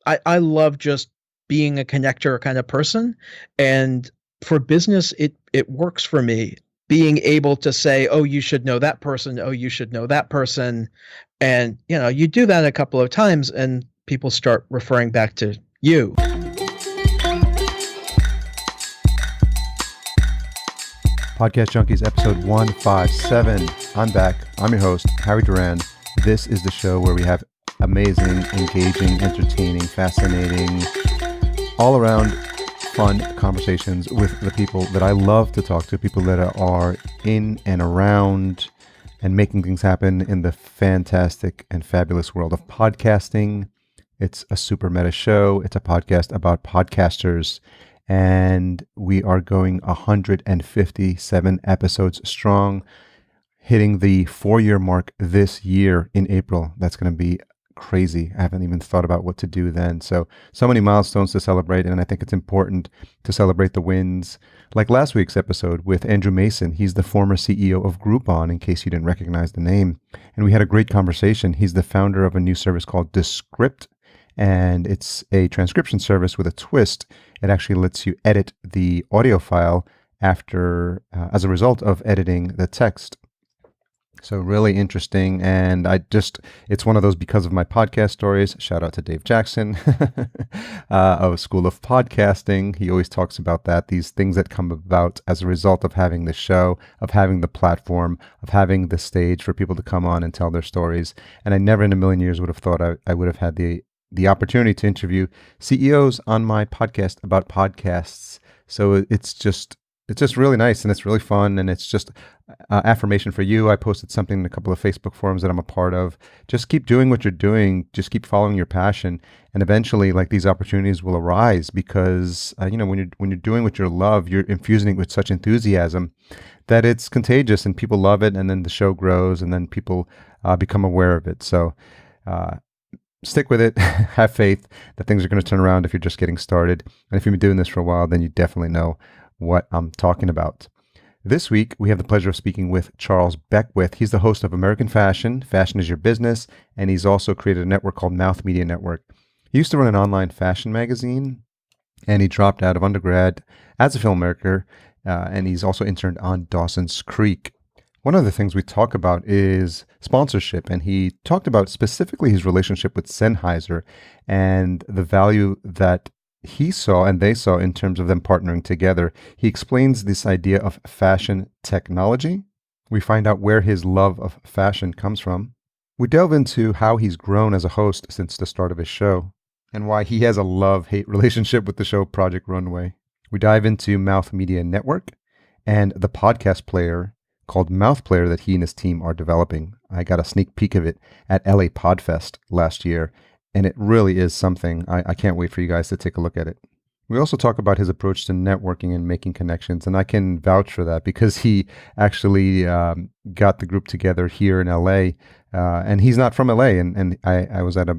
I love just being a connector kind of person. And for business, it works for me. Being able to say, oh, you should know that person. Oh, you should know that person. And, you do that a couple of times and people start referring back to you. Podcast Junkies, episode 157. I'm back. I'm your host, Harry Duran. This is the show where we have amazing, engaging, entertaining, fascinating, all-around fun conversations with the people that I love to talk to, people that are in and around and making things happen in the fantastic and fabulous world of podcasting. It's a super meta show. It's a podcast about podcasters. And we are going 157 episodes strong, hitting the 4-year mark this year in April. That's going to be crazy. I haven't even thought about what to do then. So many milestones to celebrate, and I think it's important to celebrate the wins. Like last week's episode with Andrew Mason. He's the former CEO of Groupon, in case you didn't recognize the name. And we had a great conversation. He's the founder of a new service called Descript, and it's a transcription service with a twist. It actually lets you edit the audio file after, as a result of editing the text. So really interesting. And it's one of those because of my podcast stories. Shout out to Dave Jackson of School of Podcasting. He always talks about that, these things that come about as a result of having the show, of having the platform, of having the stage for people to come on and tell their stories. And I never in a million years would have thought I would have had the opportunity to interview CEOs on my podcast about podcasts. So it's just really nice, and it's really fun, and it's just affirmation for you. I posted something in a couple of Facebook forums that I'm a part of. Just keep doing what you're doing. Just keep following your passion, and eventually, like, these opportunities will arise because when you're doing what you love, you're infusing it with such enthusiasm that it's contagious, and people love it, and then the show grows, and then people become aware of it. So. Stick with it. Have faith that things are going to turn around if you're just getting started. And if you've been doing this for a while, then you definitely know what I'm talking about. This week, we have the pleasure of speaking with Charles Beckwith. He's the host of American Fashion. Fashion is Your Business. And he's also created a network called Mouth Media Network. He used to run an online fashion magazine, and he dropped out of undergrad as a filmmaker. And he's also interned on Dawson's Creek. One of the things we talk about is sponsorship, and he talked about specifically his relationship with Sennheiser and the value that he saw and they saw in terms of them partnering together. He explains this idea of fashion technology. We find out where his love of fashion comes from. We delve into how he's grown as a host since the start of his show and why he has a love-hate relationship with the show Project Runway. We dive into Mouth Media Network and the podcast player called Mouth Player that he and his team are developing. I got a sneak peek of it at LA Podfest last year, and it really is something. I can't wait for you guys to take a look at it. We also talk about his approach to networking and making connections, and I can vouch for that because he actually got the group together here in LA, and he's not from LA, and I was at a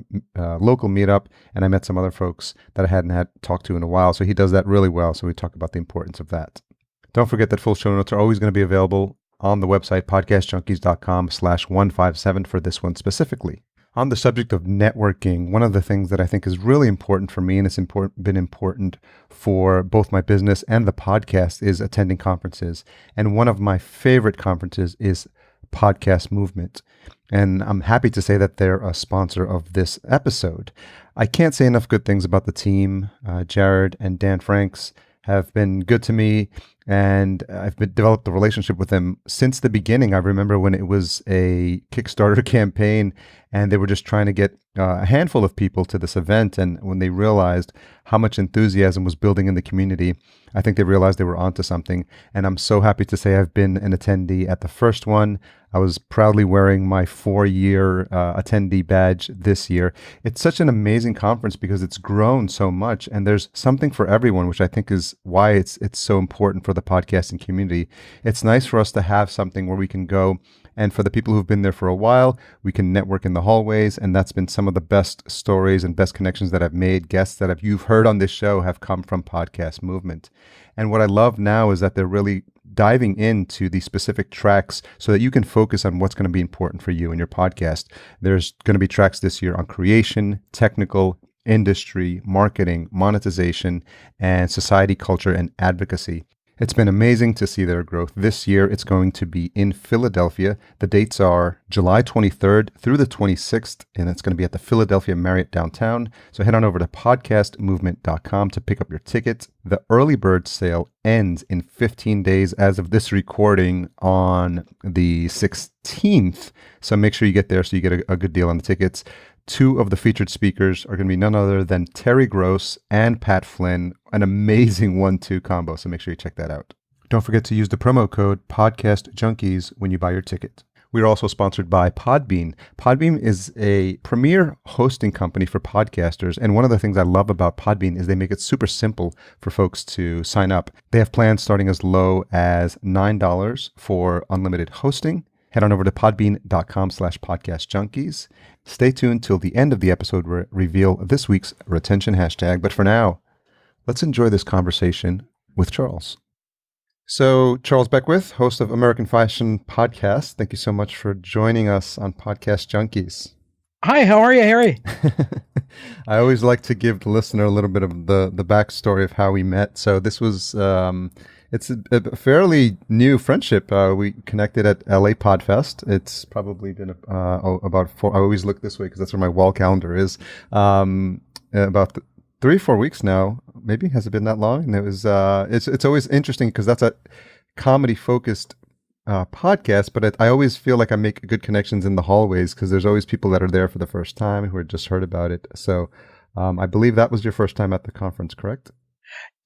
local meetup, and I met some other folks that I hadn't had talked to in a while, so he does that really well, so we talk about the importance of that. Don't forget that full show notes are always going to be available on the website, podcastjunkies.com/157 for this one specifically. On the subject of networking, one of the things that I think is really important for me, and it's been important for both my business and the podcast, is attending conferences. And one of my favorite conferences is Podcast Movement. And I'm happy to say that they're a sponsor of this episode. I can't say enough good things about the team. Jared and Dan Franks have been good to me, and I've developed a relationship with them since the beginning. I remember when it was a Kickstarter campaign, and they were just trying to get a handful of people to this event. And when they realized how much enthusiasm was building in the community, I think they realized they were onto something. And I'm so happy to say I've been an attendee at the first one. I was proudly wearing my 4-year attendee badge this year. It's such an amazing conference because it's grown so much, and there's something for everyone, which I think is why it's so important for the podcasting community. It's nice for us to have something where we can go, and for the people who've been there for a while, we can network in the hallways, and that's been some of the best stories and best connections that I've made. Guests that you've heard on this show have come from Podcast Movement. And what I love now is that they're really diving into the specific tracks so that you can focus on what's going to be important for you in your podcast. There's going to be tracks this year on creation, technical, industry, marketing, monetization, and society, culture, and advocacy. It's been amazing to see their growth. This year, it's going to be in Philadelphia. The dates are July 23rd through the 26th, and it's going to be at the Philadelphia Marriott downtown. So head on over to podcastmovement.com to pick up your tickets. The early bird sale ends in 15 days as of this recording on the 16th. So make sure you get there so you get a good deal on the tickets. Two of the featured speakers are going to be none other than Terry Gross and Pat Flynn, an amazing 1-2 combo. So make sure you check that out. Don't forget to use the promo code Podcast Junkies when you buy your ticket. We are also sponsored by Podbean. Podbean is a premier hosting company for podcasters. And one of the things I love about Podbean is they make it super simple for folks to sign up. They have plans starting as low as $9 for unlimited hosting. Head on over to podbean.com/podcastjunkies. Stay tuned till the end of the episode where we reveal this week's retention hashtag. But for now, let's enjoy this conversation with Charles. So, Charles Beckwith, host of American Fashion Podcast. Thank you so much for joining us on Podcast Junkies. Hi, how are you, Harry? I always like to give the listener a little bit of the backstory of how we met. So this was... it's a fairly new friendship. We connected at LA Podfest. It's probably been about 4. I always look this way because that's where my wall calendar is. About 3 or 4 weeks now. Maybe has it been that long? And it was. It's always interesting because that's a comedy focused podcast. But I always feel like I make good connections in the hallways because there's always people that are there for the first time who had just heard about it. So I believe that was your first time at the conference, correct?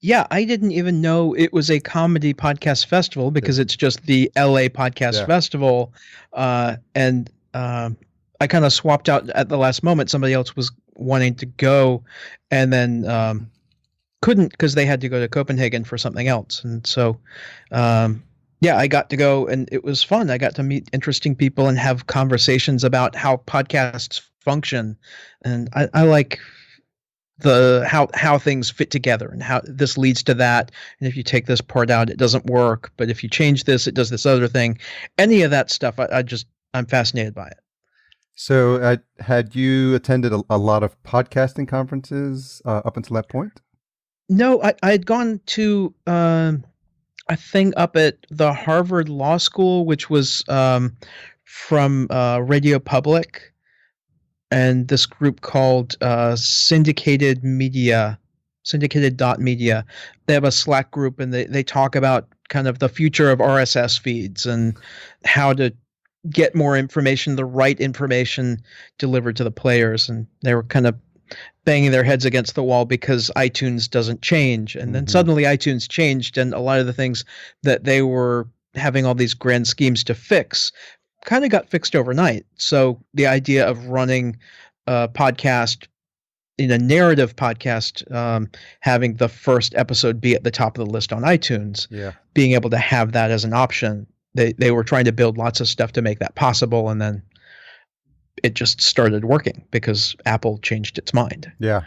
Yeah, I didn't even know it was a comedy podcast festival because it's just the LA Podcast Festival. And I kind of swapped out at the last moment. Somebody else was wanting to go and then couldn't because they had to go to Copenhagen for something else. And so, I got to go and it was fun. I got to meet interesting people and have conversations about how podcasts function. And I like how things fit together and how this leads to that. And if you take this part out, it doesn't work. But if you change this, it does this other thing. Any of that stuff, I'm fascinated by it. So had you attended a lot of podcasting conferences up until that point? No, I had gone to a thing up at the Harvard Law School, which was from Radio Public. And this group called Syndicated Media, Syndicated.media. They have a Slack group and they talk about kind of the future of RSS feeds and how to get more information, the right information delivered to the players. And they were kind of banging their heads against the wall because iTunes doesn't change. And then suddenly iTunes changed and a lot of the things that they were having all these grand schemes to fix kind of got fixed overnight. So the idea of running a podcast in a narrative podcast, having the first episode be at the top of the list on iTunes, being able to have that as an option. They were trying to build lots of stuff to make that possible. And then it just started working because Apple changed its mind. Yeah.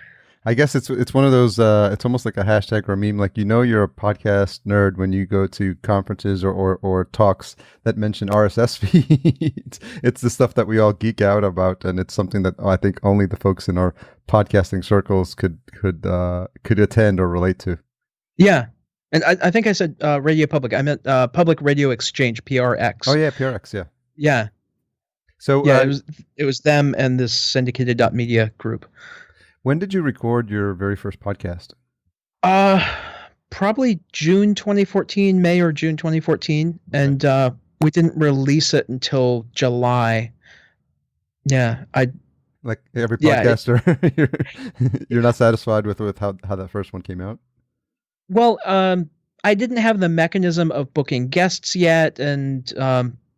I guess it's one of those, it's almost like a hashtag or a meme. Like, you're a podcast nerd when you go to conferences or talks that mention RSS feeds. It's the stuff that we all geek out about. And it's something that I think only the folks in our podcasting circles could attend or relate to. Yeah. And I think I said Radio Public. I meant Public Radio Exchange, PRX. Oh, yeah, PRX, yeah. Yeah. So it was them and this Syndicated.media group. When did you record your very first podcast? Probably June 2014, May or June 2014. Okay. And we didn't release it until July. Yeah. Like every podcaster, you're not satisfied with how that first one came out? Well, I didn't have the mechanism of booking guests yet. And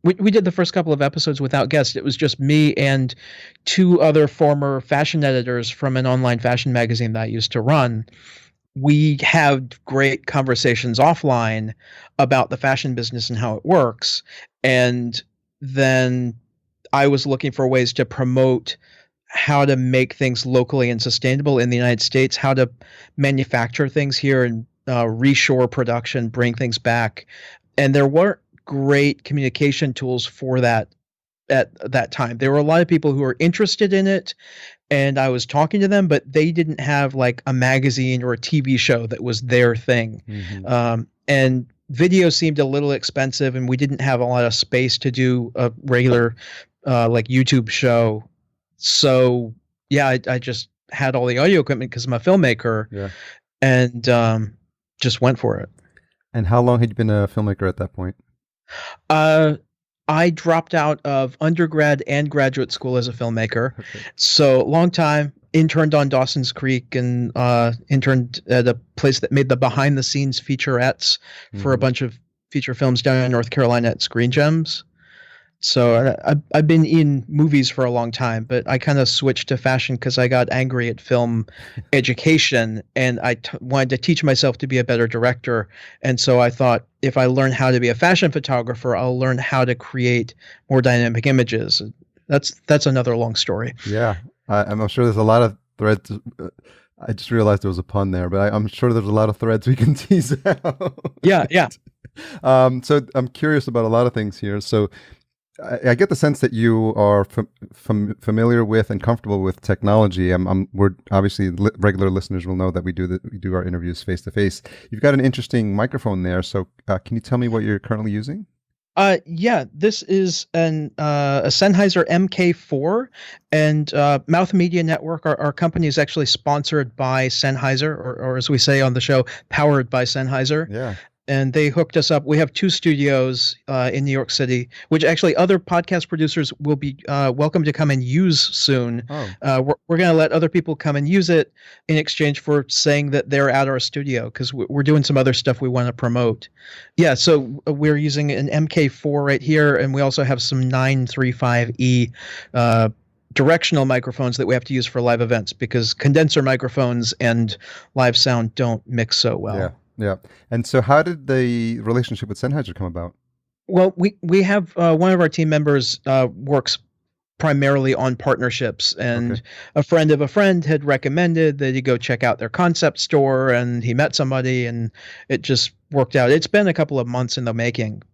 we did the first couple of episodes without guests. It was just me and 2 other former fashion editors from an online fashion magazine that I used to run. We had great conversations offline about the fashion business and how it works. And then I was looking for ways to promote how to make things locally and sustainable in the United States, how to manufacture things here and reshore production, bring things back. And there weren't great communication tools for that at that time. There were a lot of people who were interested in it, and I was talking to them, but they didn't have like a magazine or a TV show that was their thing. And video seemed a little expensive, and we didn't have a lot of space to do a regular like YouTube show. So yeah, I just had all the audio equipment because I'm a filmmaker, and just went for it. And how long had you been a filmmaker at that point? I dropped out of undergrad and graduate school as a filmmaker. So long time, interned on Dawson's Creek and interned at a place that made the behind the scenes featurettes for a bunch of feature films down in North Carolina at Screen Gems. So I've been in movies for a long time, but I kind of switched to fashion because I got angry at film education, and I wanted to teach myself to be a better director. And so I thought, if I learn how to be a fashion photographer, I'll learn how to create more dynamic images. That's another long story. Yeah, I'm sure there's a lot of threads. I just realized there was a pun there, but I'm sure there's a lot of threads we can tease out. Yeah. So I'm curious about a lot of things here. So I get the sense that you are familiar with and comfortable with technology. We're obviously regular listeners will know that we do our interviews face to face. You've got an interesting microphone there. So can you tell me what you're currently using? Yeah, this is a Sennheiser MK4, and Mouth Media Network, our company, is actually sponsored by Sennheiser, or as we say on the show, powered by Sennheiser. Yeah. And they hooked us up. We have 2 studios in New York City, which actually other podcast producers will be welcome to come and use soon. We're going to let other people come and use it in exchange for saying that they're at our studio, because we're doing some other stuff we want to promote. Yeah, so we're using an MK4 right here, and we also have some 935E directional microphones that we have to use for live events, because condenser microphones and live sound don't mix so well. Yeah. And so how did the relationship with Sennheiser come about? Well, we have one of our team members works primarily on partnerships, and a friend of a friend had recommended that he go check out their concept store, and he met somebody, and it just worked out. It's been a couple of months in the making.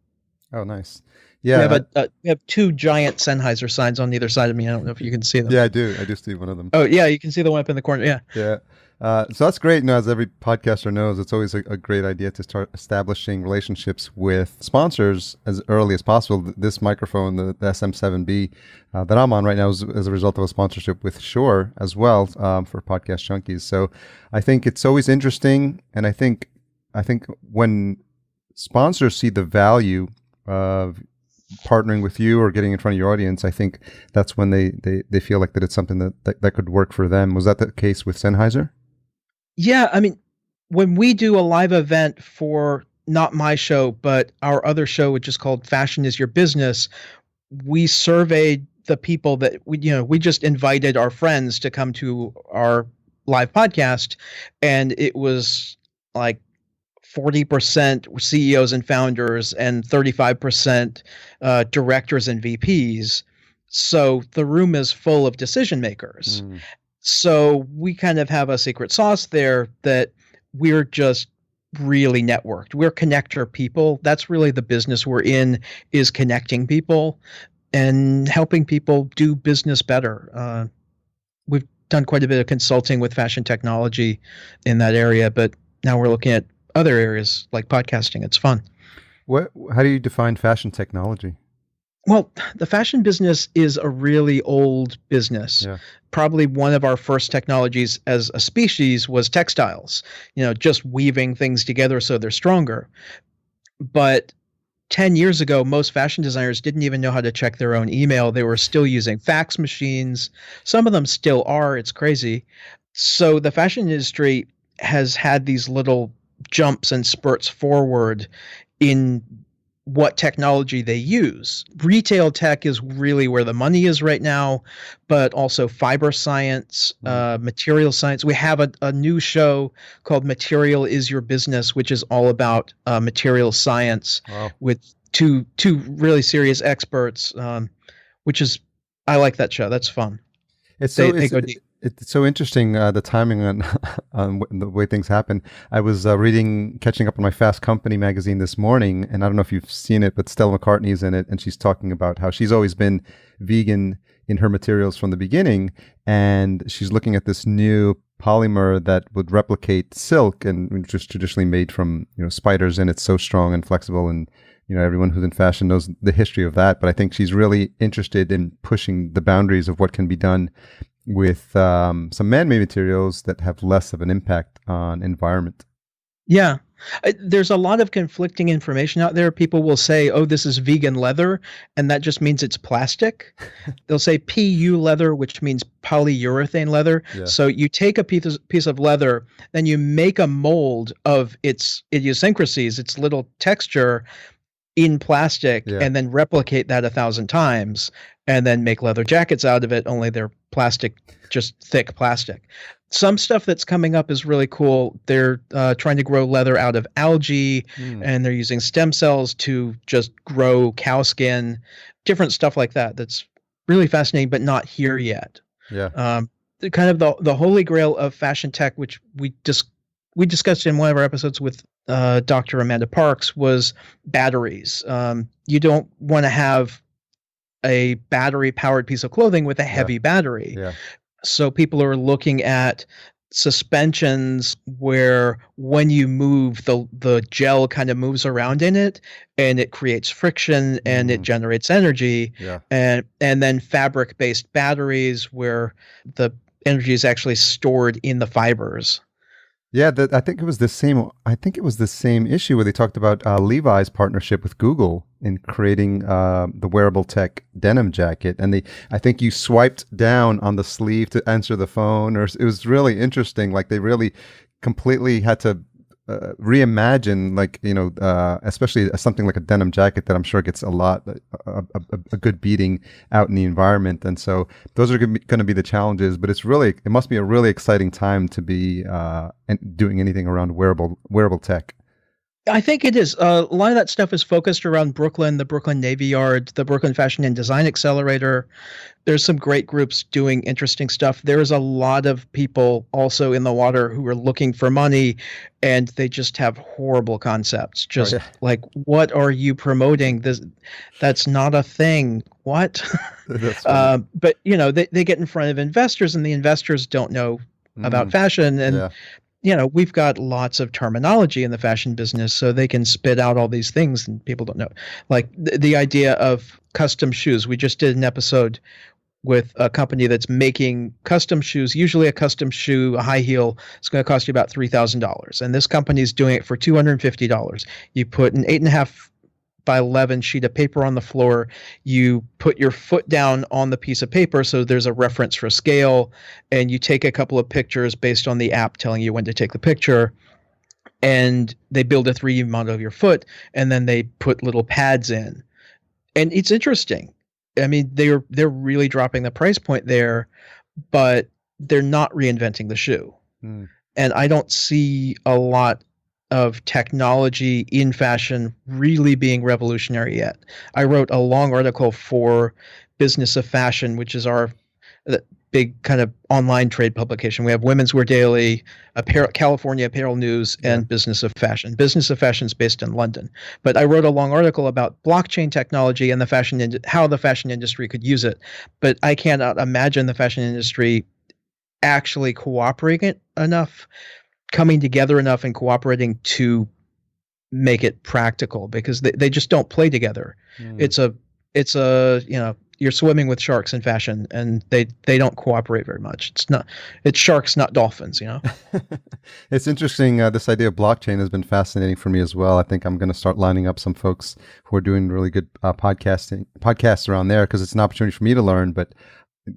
Oh, nice. Yeah. We have 2 giant Sennheiser signs on either side of me. I don't know if you can see them. Yeah, I do. I do see one of them. Oh, yeah, you can see the one up in the corner. Yeah. Yeah. So that's great. As every podcaster knows, it's always a great idea to start establishing relationships with sponsors as early as possible. This microphone, the SM7B that I'm on right now, is as a result of a sponsorship with Shure as well for Podcast Junkies. So I think it's always interesting, and I think when sponsors see the value of partnering with you or getting in front of your audience, I think that's when they feel like that it's something that could work for them. Was that the case with Sennheiser? Yeah, I mean, when we do a live event for not my show, but our other show, which is called Fashion is Your Business, we surveyed the people that we just invited our friends to come to our live podcast, and it was like 40% CEOs and founders and 35% directors and VPs. So the room is full of decision makers. So we kind of have a secret sauce there that we're just really networked. We're connector people. That's really the business we're in, is connecting people and helping people do business better. We've done quite a bit of consulting with fashion technology in that area, but now we're looking at other areas like podcasting. It's fun. How do you define fashion technology? Well, the fashion business is a really old business. Yeah. Probably one of our first technologies as a species was textiles, just weaving things together so they're stronger. But 10 years ago, most fashion designers didn't even know how to check their own email. They were still using fax machines. Some of them still are. It's crazy. So the fashion industry has had these little jumps and spurts forward in what technology they use. Retail tech is really where the money is right now, but also fiber science, material science. We have a new show called Material is Your Business, which is all about material science. Wow. With two really serious experts, I like that show. That's fun. They go deep. It's so interesting, the timing on the way things happen. I was catching up on my Fast Company magazine this morning, and I don't know if you've seen it, but Stella McCartney is in it, and she's talking about how she's always been vegan, in her materials from the beginning, and she's looking at this new polymer that would replicate silk, and which is traditionally made from spiders, and it's so strong and flexible, and everyone who's in fashion knows the history of that. But I think she's really interested in pushing the boundaries of what can be done with some man-made materials that have less of an impact on environment. Yeah. There's a lot of conflicting information out there. People will say, oh, this is vegan leather, and that just means it's plastic. They'll say PU leather, which means polyurethane leather. Yeah. So you take a piece of leather, then you make a mold of its idiosyncrasies, its little texture in plastic, and then replicate that 1,000 times, and then make leather jackets out of it, only they're plastic, just thick plastic. Some stuff that's coming up is really cool. They're trying to grow leather out of algae, and they're using stem cells to just grow cow skin, different stuff like that. That's really fascinating, but not here yet. Yeah. Kind of the holy grail of fashion tech, which we discussed in one of our episodes with Dr. Amanda Parks, was batteries. You don't want to have a battery-powered piece of clothing with a heavy battery. Yeah. So people are looking at suspensions where when you move, the gel kind of moves around in it, and it creates friction, and it generates energy. Yeah. And then fabric-based batteries where the energy is actually stored in the fibers. Yeah, I think it was the same issue where they talked about Levi's partnership with Google in creating the wearable tech denim jacket, and I think you swiped down on the sleeve to answer the phone, or it was really interesting. Like they really completely had to reimagine, especially something like a denim jacket that I'm sure gets a good beating out in the environment. And so those are going to be the challenges, but it must be a really exciting time to be doing anything around wearable tech. I think it is. A lot of that stuff is focused around Brooklyn, the Brooklyn Navy Yard, the Brooklyn Fashion and Design Accelerator. There's some great groups doing interesting stuff. There is a lot of people also in the water who are looking for money, and they just have horrible concepts. Just like, what are you promoting? That's not a thing. What? But they get in front of investors, and the investors don't know about fashion, and we've got lots of terminology in the fashion business, so they can spit out all these things and people don't know. Like the idea of custom shoes. We just did an episode with a company that's making custom shoes. Usually a custom shoe, a high heel, is going to cost you about $3,000. And this company is doing it for $250. You put an 8.5 by 11 sheet of paper on the floor. You put your foot down on the piece of paper, so there's a reference for scale, and you take a couple of pictures based on the app telling you when to take the picture, and they build a 3D model of your foot, and then they put little pads in. And it's interesting. I mean, they're really dropping the price point there, but they're not reinventing the shoe. And I don't see a lot of technology in fashion really being revolutionary yet. I wrote a long article for Business of Fashion, which is our big kind of online trade publication. We have Women's Wear Daily, California Apparel News, and Business of Fashion. Business of Fashion is based in London. But I wrote a long article about blockchain technology and how the fashion industry could use it. But I cannot imagine the fashion industry actually cooperating enough, coming together enough and cooperating to make it practical, because they just don't play together. It's you're swimming with sharks in fashion, and they don't cooperate very much. It's sharks, not dolphins, It's interesting. This idea of blockchain has been fascinating for me as well. I think I'm going to start lining up some folks who are doing really good podcasts around there, because it's an opportunity for me to learn, but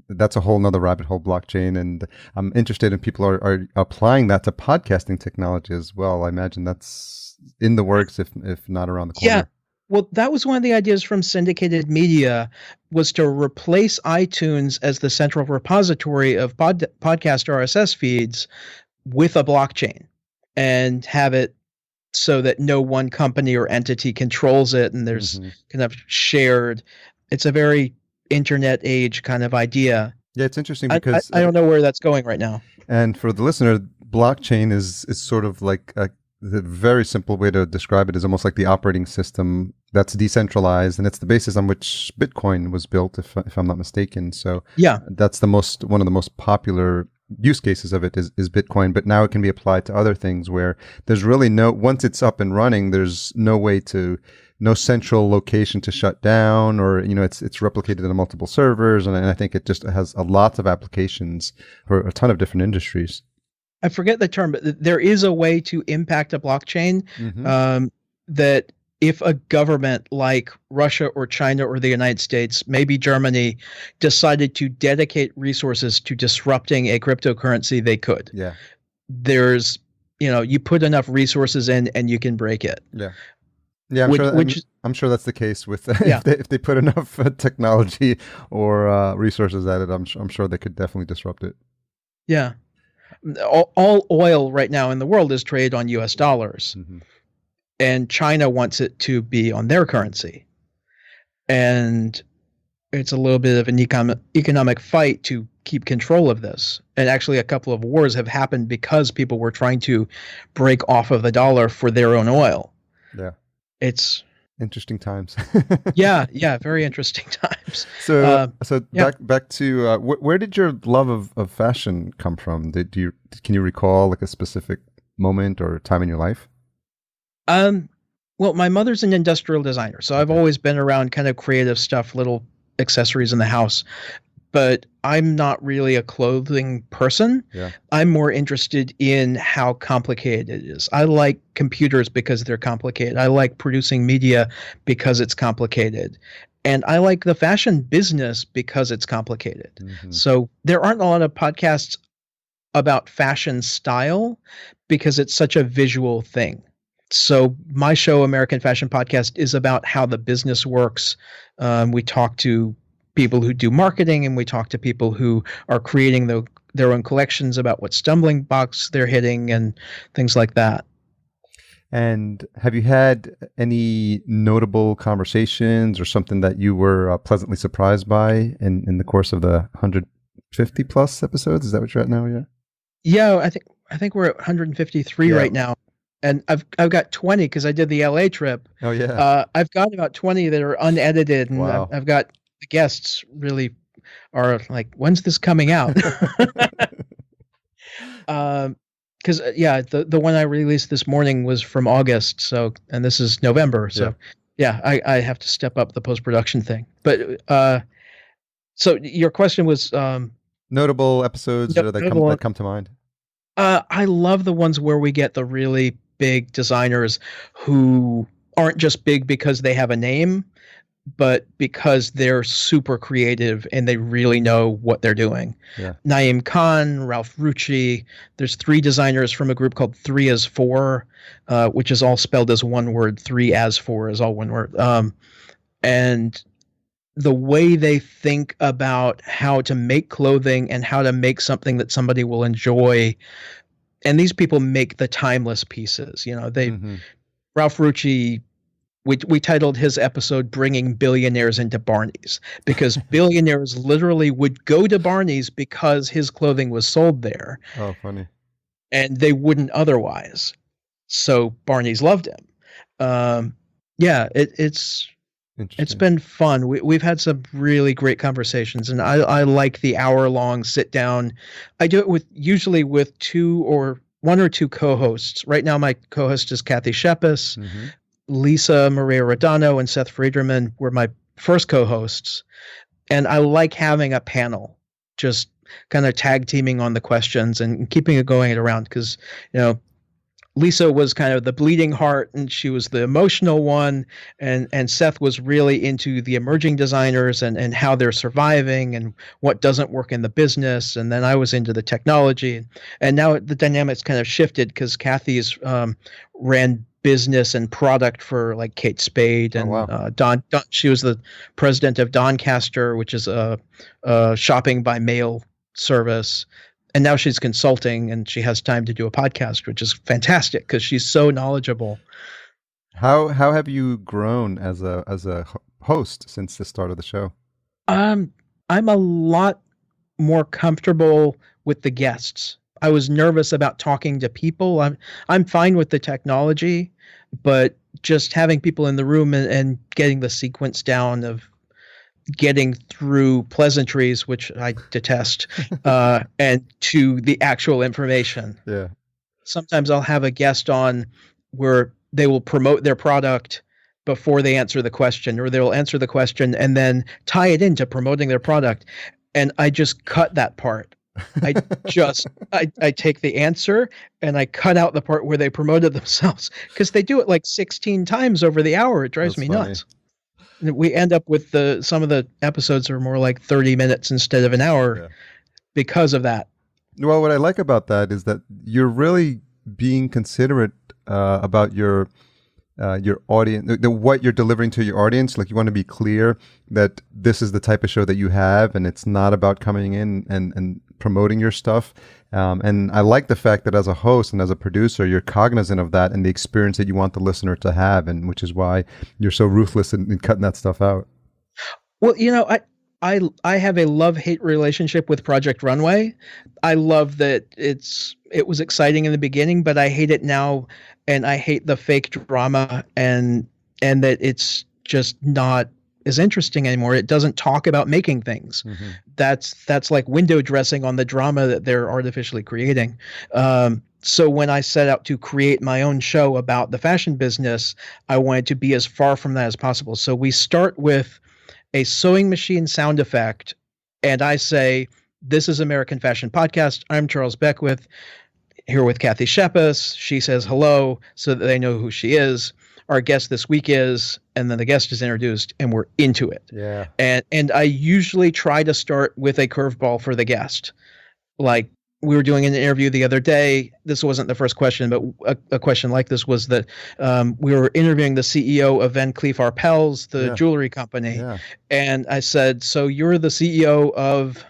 that's a whole nother rabbit hole, blockchain. And I'm interested in people are applying that to podcasting technology as well. I imagine that's in the works, if not around the corner. Yeah. Well, that was one of the ideas from Syndicated Media, was to replace iTunes as the central repository of podcast RSS feeds with a blockchain, and have it so that no one company or entity controls it, and there's kind of shared. It's a very internet age kind of idea. Yeah, it's interesting because I don't know where that's going right now. And for the listener, blockchain is sort of like the very simple way to describe it is almost like the operating system that's decentralized, and it's the basis on which Bitcoin was built, if I'm not mistaken. So Yeah. that's one of the most popular use cases of it is Bitcoin, but now it can be applied to other things where there's really once it's up and running, there's no central location to shut down, or it's replicated on multiple servers, and I think it just has a lot of applications for a ton of different industries. I forget the term, but there is a way to impact a blockchain that if a government like Russia or China or the United States, maybe Germany, decided to dedicate resources to disrupting a cryptocurrency, they could. Yeah. There's, you put enough resources in and you can break it. Yeah. Yeah, I'm sure that's the case with if they put enough technology or resources at it. I'm sure they could definitely disrupt it. Yeah, all oil right now in the world is traded on U.S. dollars, and China wants it to be on their currency, and it's a little bit of an economic fight to keep control of this. And actually, a couple of wars have happened because people were trying to break off of the dollar for their own oil. Yeah. It's interesting times. yeah, very interesting times. So back to where did your love of fashion come from? Can you recall like a specific moment or time in your life? Well, my mother's an industrial designer, so I've always been around kind of creative stuff, little accessories in the house. But I'm not really a clothing person. Yeah. I'm more interested in how complicated it is. I like computers because they're complicated. I like producing media because it's complicated. And I like the fashion business because it's complicated. So there aren't a lot of podcasts about fashion style because it's such a visual thing. So my show, American Fashion Podcast, is about how the business works. We talk to people who do marketing, and we talk to people who are creating their own collections about what stumbling blocks they're hitting and things like that. And have you had any notable conversations or something that you were pleasantly surprised by in the course of the 150 plus episodes? Is that what you're at now? Yeah. Yeah, I think we're at 153 right now. And I've got 20 because I did the LA trip. Oh yeah. I've got about 20 that are unedited, and wow. I've got the guests really are like, when's this coming out? Because the one I released this morning was from August, and this is November, so I have to step up the post-production thing. But so your question was notable episodes that come to mind. I love the ones where we get the really big designers who aren't just big because they have a name, but because they're super creative and they really know what they're doing. Yeah. Naeem Khan, Ralph Rucci. There's 3 designers from a group called 3 as 4, which is all spelled as one word. 3 as 4 is all one word. And the way they think about how to make clothing and how to make something that somebody will enjoy. And these people make the timeless pieces. Ralph Rucci, we titled his episode "Bringing Billionaires into Barney's," because billionaires literally would go to Barney's because his clothing was sold there. Oh, funny. And they wouldn't otherwise. So Barney's loved him. It's been fun. We've had some really great conversations, and I like the hour-long sit-down. I do it usually with 1 or 2 co-hosts. Right now, my co-host is Kathy Shepis. Lisa Maria Rodano and Seth Friederman were my first co-hosts, and I like having a panel, just kind of tag teaming on the questions and keeping it going around because, Lisa was kind of the bleeding heart, and she was the emotional one, and Seth was really into the emerging designers and how they're surviving and what doesn't work in the business, and then I was into the technology, and now the dynamics kind of shifted because Kathy's ran business and product for like Kate Spade and Don. She was the president of Doncaster, which is a shopping by mail service. And now she's consulting, and she has time to do a podcast, which is fantastic because she's so knowledgeable. How have you grown as a host since the start of the show? I'm a lot more comfortable with the guests. I was nervous about talking to people. I'm fine with the technology, but just having people in the room and getting the sequence down of getting through pleasantries, which I detest, and to the actual information. Yeah. Sometimes I'll have a guest on where they will promote their product before they answer the question, or they'll answer the question and then tie it into promoting their product. And I just cut that part. I take the answer and I cut out the part where they promoted themselves, because they do it like 16 times over the hour. It drives me nuts. And we end up with some of the episodes are more like 30 minutes instead of an hour because of that. Well, what I like about that is that you're really being considerate about your audience, what you're delivering to your audience. Like, you want to be clear that this is the type of show that you have, and it's not about coming in and promoting your stuff. And I like the fact that as a host and as a producer, you're cognizant of that and the experience that you want the listener to have, and which is why you're so ruthless in cutting that stuff out. Well, I have a love-hate relationship with Project Runway. I love that it was exciting in the beginning, but I hate it now, and I hate the fake drama and that it's just not as interesting anymore. It doesn't talk about making things. Mm-hmm. That's like window dressing on the drama that they're artificially creating. So when I set out to create my own show about the fashion business, I wanted to be as far from that as possible. So we start with a sewing machine sound effect, and I say, "This is American Fashion Podcast. I'm Charles Beckwith, here with Kathy Shepis." She says hello so that they know who she is. Our guest this week is, and then the guest is introduced, and we're into it. Yeah. And I usually try to start with a curveball for the guest. Like, we were doing an interview the other day. This wasn't the first question, but a question like this was that we were interviewing the CEO of Van Cleef Arpels, the jewelry company. Yeah. And I said, "So you're the CEO of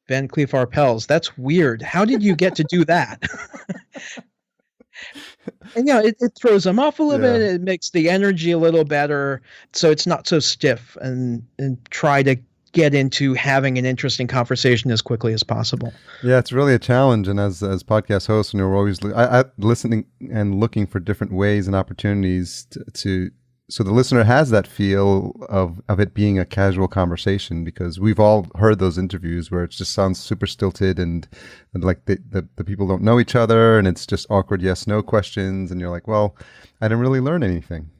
Van Cleef Arpels. That's weird. How did you get to do that?" And it throws them off a little bit. It makes the energy a little better, so it's not so stiff, and try to get into having an interesting conversation as quickly as possible. Yeah, it's really a challenge. And as podcast hosts, we're always listening and looking for different ways and opportunities to so the listener has that feel of it being a casual conversation, because we've all heard those interviews where it just sounds super stilted and like the people don't know each other, and it's just awkward yes/no questions, and you're like, well, I didn't really learn anything.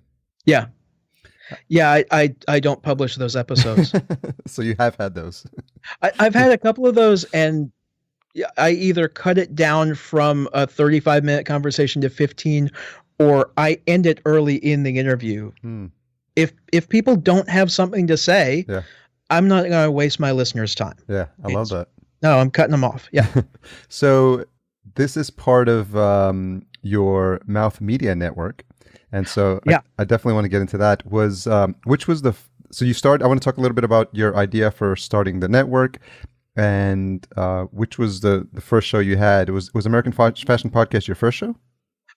Yeah. Yeah, I don't publish those episodes. So you have had those. I've had a couple of those, and I either cut it down from a 35-minute conversation to 15, or I end it early in the interview. If people don't have something to say, I'm not going to waste my listeners' time. Yeah, I love that. No, I'm cutting them off. Yeah. So this is part of your Mouth Media Network. And so I definitely want to get into that. Which was so you start, I want to talk a little bit about your idea for starting the network, and which was the first show you had. Was American Fashion Podcast your first show?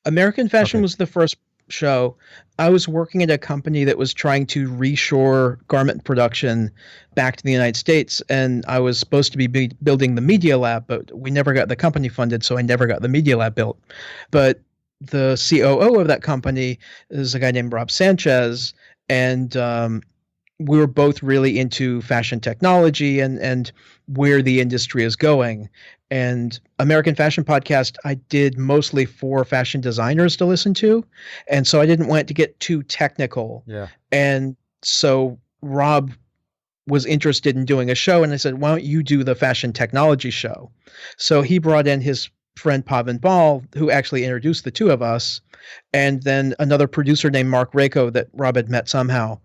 American Fashion was the first show. I was working at a company that was trying to reshore garment production back to the United States, and I was supposed to be building the Media Lab, but we never got the company funded, so I never got the Media Lab built. But the COO of that company is a guy named Rob Sanchez, and we were both really into fashion technology and where the industry is going. And American Fashion Podcast, I did mostly for fashion designers to listen to. And so I didn't want it to get too technical. Yeah. And so Rob was interested in doing a show, and I said, "Why don't you do the fashion technology show?" So he brought in his friend Pavan Ball, who actually introduced the two of us, and then another producer named Mark Rako that Rob had met somehow.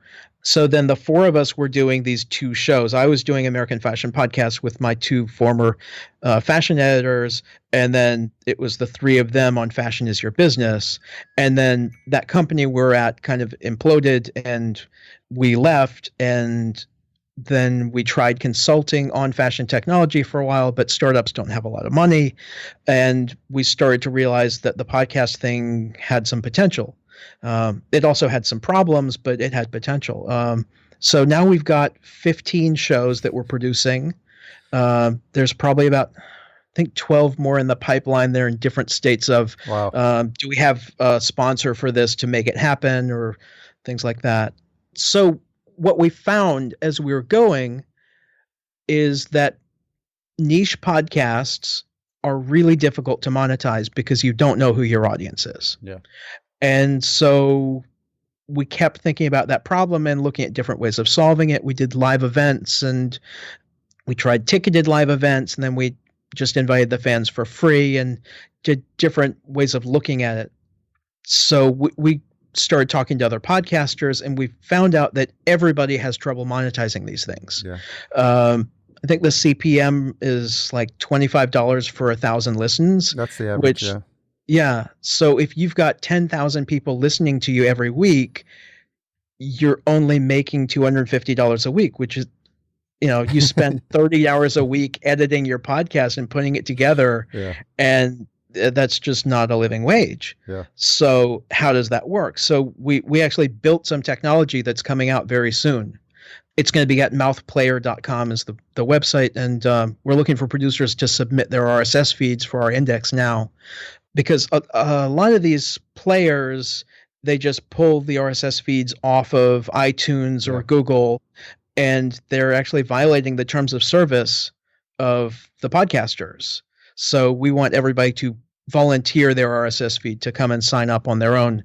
So then the four of us were doing these two shows. I was doing American Fashion Podcast with my two former fashion editors, and then it was the three of them on Fashion is Your Business. And then that company we're at kind of imploded, and we left, and then we tried consulting on fashion technology for a while, but startups don't have a lot of money. And we started to realize that the podcast thing had some potential. It also had some problems, but it had potential. So now we've got 15 shows that we're producing. There's probably about think 12 more in the pipeline. They're in different states of, Wow. do we have a sponsor for this to make it happen, or things like that. So what we found as we were going is that niche podcasts are really difficult to monetize because you don't know who your audience is. Yeah. And so we kept thinking about that problem and looking at different ways of solving it. We did live events, and we tried ticketed live events, and then we just invited the fans for free and did different ways of looking at it. So we started talking to other podcasters, and we found out that everybody has trouble monetizing these things. Yeah. I think the CPM is like $25 for 1,000 listens. That's the average, which, yeah. So if you've got 10,000 people listening to you every week, you're only making $250 a week, which is, you spend 30 hours a week editing your podcast and putting it together. Yeah. And that's just not a living wage. Yeah. So how does that work? So we actually built some technology that's coming out very soon. It's going to be at mouthplayer.com is the website. And we're looking for producers to submit their RSS feeds for our index now, because a lot of these players, they just pull the RSS feeds off of iTunes or Google, and they're actually violating the terms of service of the podcasters. So we want everybody to volunteer their RSS feed to come and sign up on their own.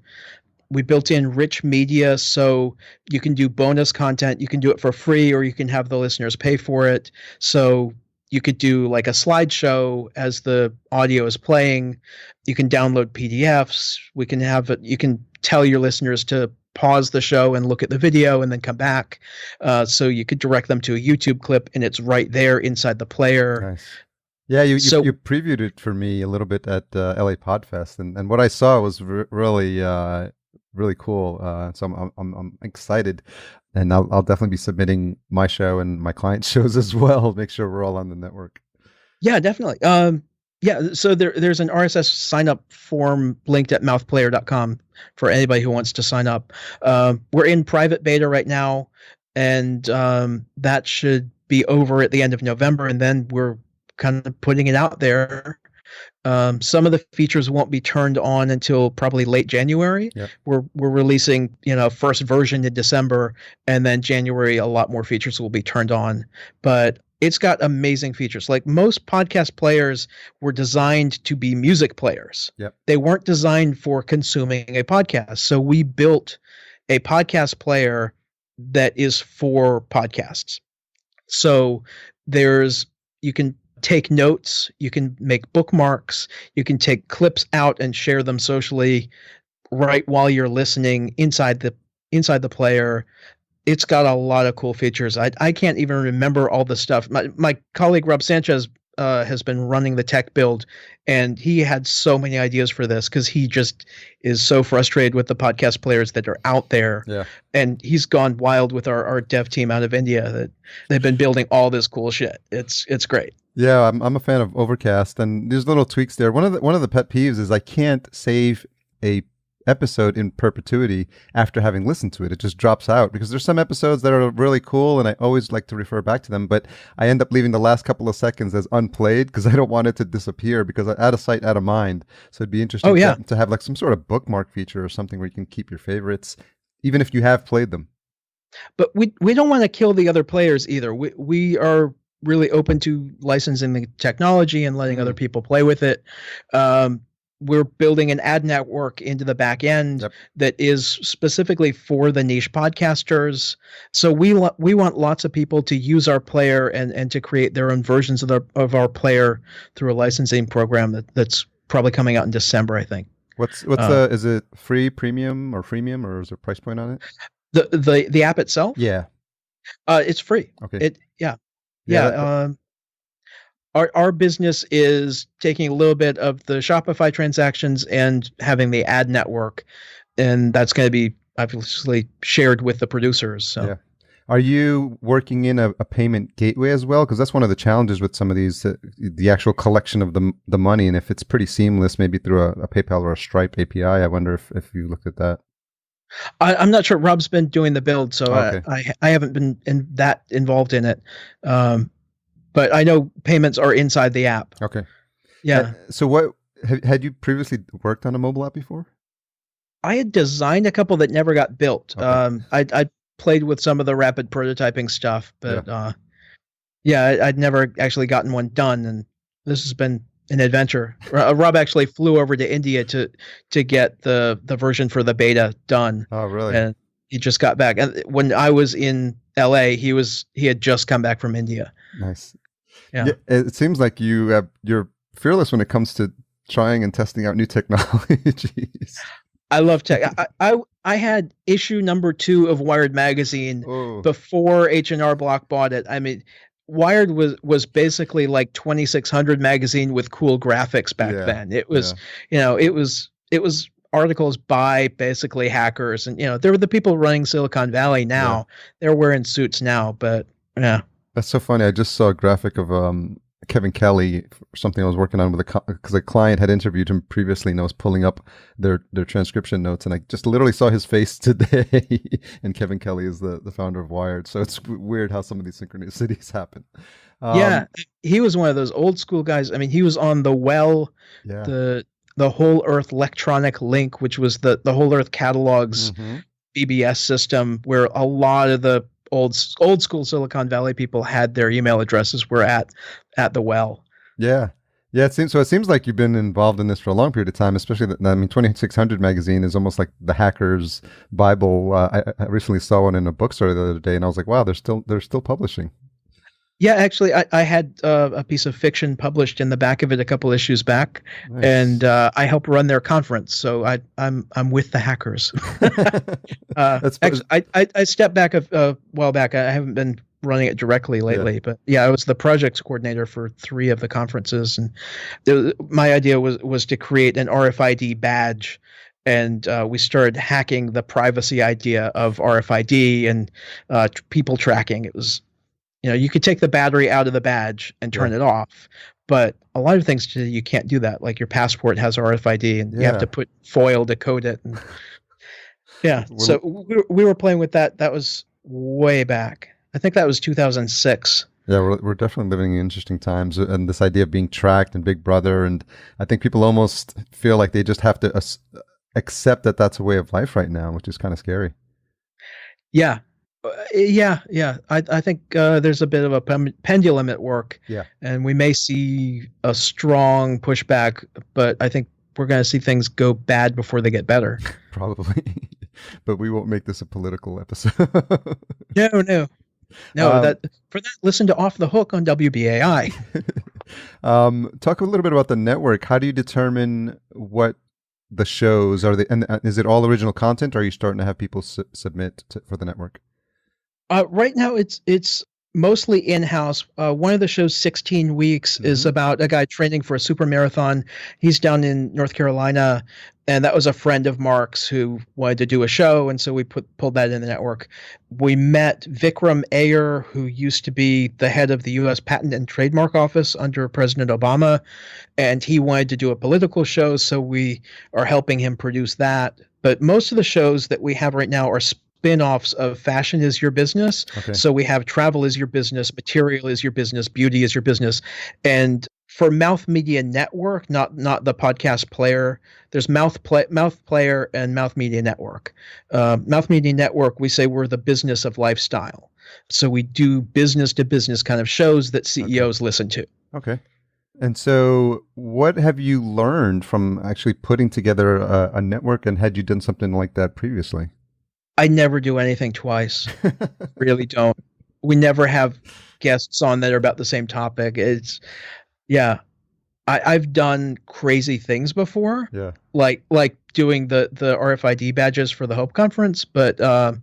We built in rich media, so you can do bonus content. You can do it for free, or you can have the listeners pay for it. So you could do like a slideshow as the audio is playing. You can download PDFs. We can have it. You can tell your listeners to pause the show and look at the video and then come back. So you could direct them to a YouTube clip, and it's right there inside the player. Nice. Yeah, you previewed it for me a little bit at LA Podfest, and what I saw was really cool. So I'm excited, and I'll definitely be submitting my show and my client shows as well. Make sure we're all on the network. Yeah, definitely. So there's an RSS sign up form linked at mouthplayer.com for anybody who wants to sign up. We're in private beta right now, and that should be over at the end of November, and then we're kind of putting it out there. Some of the features won't be turned on until probably late January. Yep. We're releasing, first version in December, and then January a lot more features will be turned on. But it's got amazing features. Like, most podcast players were designed to be music players. Yep. They weren't designed for consuming a podcast. So we built a podcast player that is for podcasts. So you can take notes, you can make bookmarks, you can take clips out and share them socially right while you're listening inside the player. It's got a lot of cool features. I can't even remember all the stuff. My colleague Rob Sanchez has been running the tech build, and he had so many ideas for this because he just is so frustrated with the podcast players that are out there. Yeah. And he's gone wild with our dev team out of India that they've been building all this cool shit. It's great. Yeah, I'm a fan of Overcast, and there's little tweaks there. One of the pet peeves is I can't save a episode in perpetuity after having listened to it. It just drops out, because there's some episodes that are really cool, and I always like to refer back to them, but I end up leaving the last couple of seconds as unplayed because I don't want it to disappear, because out of sight, out of mind. So it'd be interesting to have like some sort of bookmark feature or something where you can keep your favorites, even if you have played them. But we don't want to kill the other players either. We are really open to licensing the technology and letting other people play with it. We're building an ad network into the back end that is specifically for the niche podcasters. So we want lots of people to use our player and to create their own versions of our player through a licensing program that's probably coming out in December, I think. Is it free, premium, or freemium, or is there a price point on it? The app itself? Yeah. It's free. Okay. Our business is taking a little bit of the Shopify transactions and having the ad network, and that's going to be obviously shared with the producers. So. Yeah. Are you working in a payment gateway as well? Because that's one of the challenges with some of these, the actual collection of the money, and if it's pretty seamless, maybe through a PayPal or a Stripe API, I wonder if you looked at that. I'm not sure. Rob's been doing the build, so okay. I haven't been involved in it. But I know payments are inside the app. Okay. Yeah. So what had you previously worked on a mobile app before? I had designed a couple that never got built. Okay. I played with some of the rapid prototyping stuff, Yeah. but yeah, I'd never actually gotten one done, and this has been an adventure. Rob actually flew over to India to get the version for the beta done, Oh, really? and he just got back. And when I was in LA, he had just come back from India. Nice. Yeah. It seems like you're fearless when it comes to trying and testing out new technologies. I love tech. I had issue number 2 of Wired magazine Oh, before H&R Block bought it. I mean, Wired was basically like 2600 magazine with cool graphics back yeah. then. It was, it was articles by basically hackers, and there were the people running Silicon Valley now. Yeah. They're wearing suits now, but yeah. That's so funny. I just saw a graphic of Kevin Kelly, something I was working on with because a client had interviewed him previously, and I was pulling up their transcription notes, and I just literally saw his face today. And Kevin Kelly is the founder of Wired, so it's weird how some of these synchronicities happen. Yeah, he was one of those old school guys. I mean, he was on the Well, Yeah. the Whole Earth Electronic Link, which was the Whole Earth Catalogs BBS system, where a lot of the old school Silicon Valley people had their email addresses were at the Well. Yeah. Yeah, it seems like you've been involved in this for a long period of time, especially 2600 magazine is almost like the hacker's Bible. I recently saw one in a bookstore the other day, and I was like, wow, they're still publishing. Yeah, actually, I had a piece of fiction published in the back of it a couple issues back, Nice. and I help run their conference. So I'm with the hackers. Actually, I stepped back a while back. I haven't been running it directly lately, but yeah, I was the projects coordinator for 3 of the conferences, and my idea was to create an RFID badge. And we started hacking the privacy idea of RFID and people tracking. It was, you could take the battery out of the badge and turn it off, but a lot of things today you can't do that. Like your passport has RFID, and you have to put foil to code it. And so we were playing with that. That was way back. I think that was 2006. Yeah, we're definitely living in interesting times, and this idea of being tracked and Big Brother, and I think people almost feel like they just have to accept that that's a way of life right now, which is kind of scary. Yeah. I think there's a bit of a pendulum at work. Yeah. And we may see a strong pushback, but I think we're going to see things go bad before they get better. Probably. But we won't make this a political episode. No. For that, listen to Off the Hook on WBAI. Talk a little bit about the network. How do you determine what the shows are? And is it all original content, or are you starting to have people submit for the network? Right now, it's mostly in-house. One of the shows, 16 Weeks, is about a guy training for a super marathon. He's down in North Carolina, and that was a friend of Mark's who wanted to do a show, and so we pulled that in the network. We met Vikram Iyer, who used to be the head of the U.S. Patent and Trademark Office under President Obama, and he wanted to do a political show, so we are helping him produce that. But most of the shows that we have right now are spin-offs of Fashion is Your Business. Okay. So we have Travel is Your Business, Material is Your Business, Beauty is Your Business. And for Mouth Media Network, not the podcast player, there's Mouth Player and Mouth Media Network. Mouth Media Network, we say we're the business of lifestyle. So we do business-to-business kind of shows that CEOs listen to. Okay. And so what have you learned from actually putting together a network, and had you done something like that previously? I never do anything twice. Really don't. We never have guests on that are about the same topic. I've done crazy things before. Yeah. Like doing the RFID badges for the Hope Conference, but I've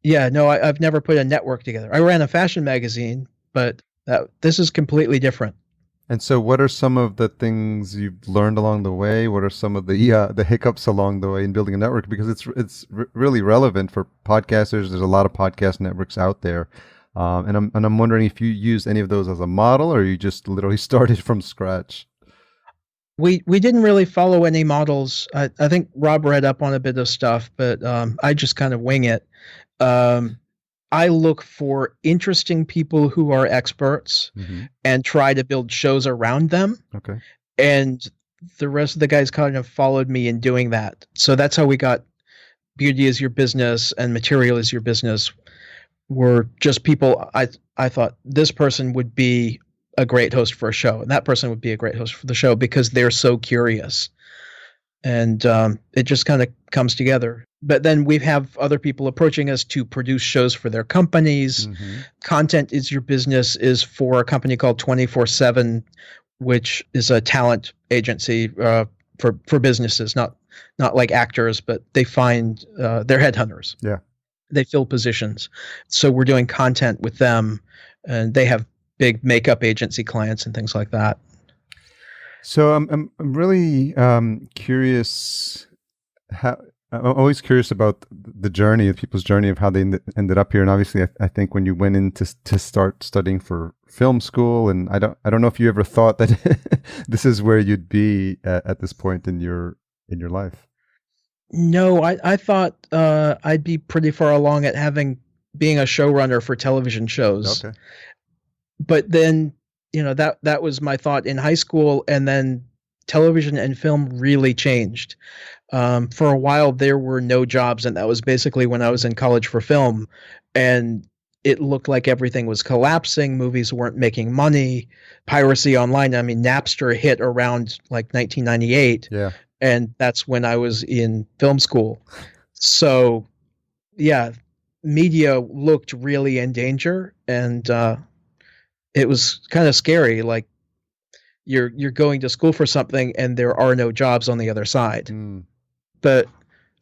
never put a network together. I ran a fashion magazine, but this is completely different. And so what are some of the things you've learned along the way? What are some of the hiccups along the way in building a network? Because it's really relevant for podcasters. There's a lot of podcast networks out there. And I'm wondering if you used any of those as a model, or you just literally started from scratch. We didn't really follow any models. I think Rob read up on a bit of stuff, but I just kind of wing it. I look for interesting people who are experts and try to build shows around them. Okay. And the rest of the guys kind of followed me in doing that. So that's how we got Beauty is Your Business and Material is Your Business, were just people I thought this person would be a great host for a show, and that person would be a great host for the show because they're so curious. And it just kind of comes together. But then we have other people approaching us to produce shows for their companies. Content is Your Business is for a company called 24/7, which is a talent agency for businesses, not like actors, but they find they're headhunters. Yeah. They fill positions. So we're doing content with them, and they have big makeup agency clients and things like that. So I'm really curious. I'm always curious about the journey of people's journey of how they ended up here. And obviously, I think when you went in to start studying for film school, and I don't know if you ever thought that this is where you'd be at this point in your life. No, I thought I'd be pretty far along at being a showrunner for television shows. Okay. But then, that was my thought in high school, and then television and film really changed. For a while, there were no jobs, and that was basically when I was in college for film, and it looked like everything was collapsing. Movies weren't making money. Piracy online. I mean, Napster hit around like 1998. Yeah. And that's when I was in film school. So, yeah, media looked really in danger, and it was kind of scary. Like you're going to school for something, and there are no jobs on the other side. But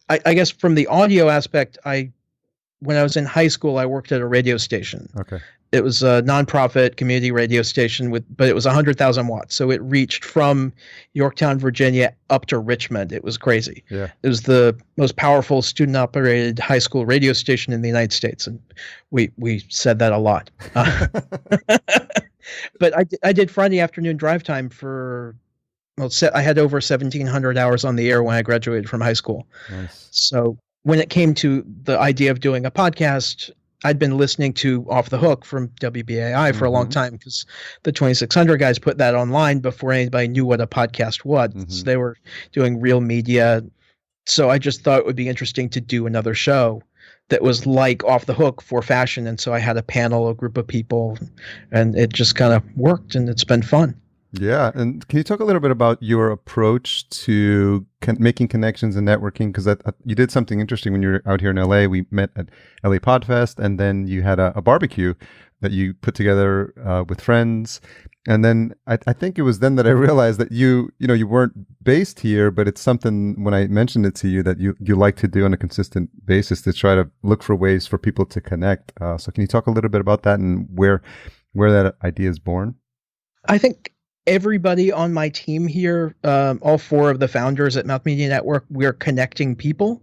I guess from the audio aspect, when I was in high school, I worked at a radio station. Okay. It was a nonprofit community radio station but it was 100,000 watts. So it reached from Yorktown, Virginia up to Richmond. It was crazy. Yeah. It was the most powerful student operated high school radio station in the United States. And we said that a lot. But I did Friday afternoon drive time I had over 1,700 hours on the air when I graduated from high school. Nice. So when it came to the idea of doing a podcast, I'd been listening to Off the Hook from WBAI for a long time because the 2600 guys put that online before anybody knew what a podcast was. So they were doing real media. So I just thought it would be interesting to do another show that was like Off the Hook for fashion. And so I had a group of people, and it just kind of worked, and it's been fun. Yeah. And can you talk a little bit about your approach to making connections and networking? Because you did something interesting when you were out here in LA. We met at LA Podfest, and then you had a barbecue that you put together with friends. And then I think it was then that I realized that you weren't based here, but it's something when I mentioned it to you that you like to do on a consistent basis to try to look for ways for people to connect. So can you talk a little bit about that and where that idea is born? I think everybody on my team here, all four of the founders at Mouth Media Network, we're connecting people.